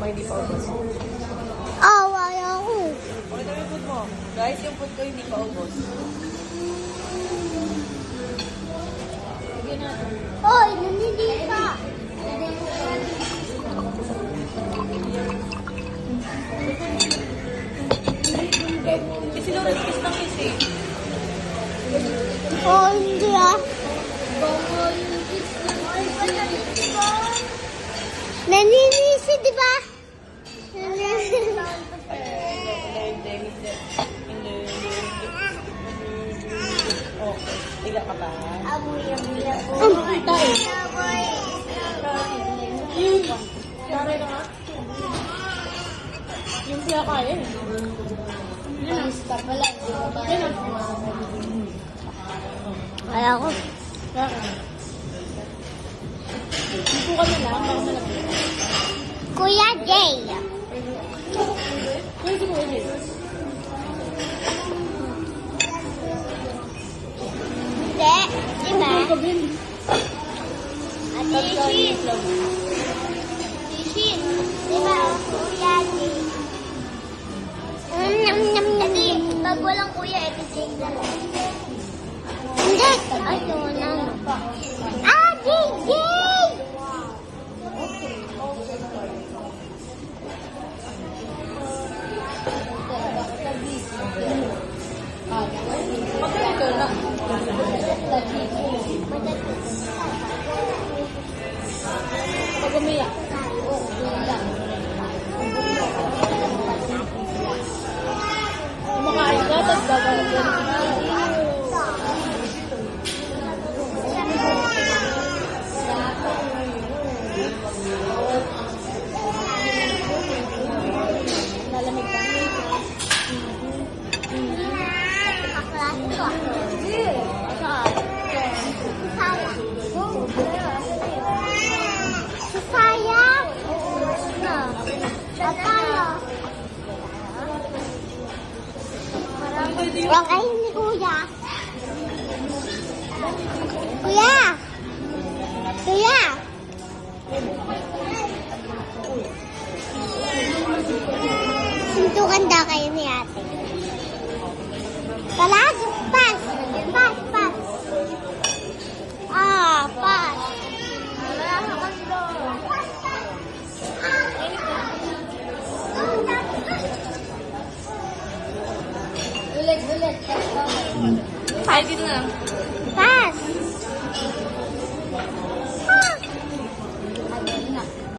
mo, hindi pa ubos. Wala ko. Okay na yung food mo. Guys, yung food ko hindi pa ubos. Sige natin. Hoy, nanindi ka. Kasi Lauren, kiss na kiss eh. Hindi ah. Naninisi, di ba? Okay. Tiga ka ba? Amoy tayo. Saray na nga. Yung siya kaya eh. Basta pala. Yan ah. Kaya ko. Dito ka na lang. Baka malapit. Kuya Jay. Yan si Kuya Jay. Hindi. Di ba? Ito bin. Ate Shin. Shin. Di ba? Kuya Jay. Ate, pag walang kuya, ito Jay na lang. Hindi. Ay, wala na. Jay! Magkano na? Pag umiyak. Kumakain ka, tapos gagawin ka. Lalamig ka. Huwag kayo ni Kuya. Kuya! Kuya! Suntukan daw kayo ni ate. Talag! Pas! Pas! Pas! Pas! Wala sa kando. Ay, dito na lang.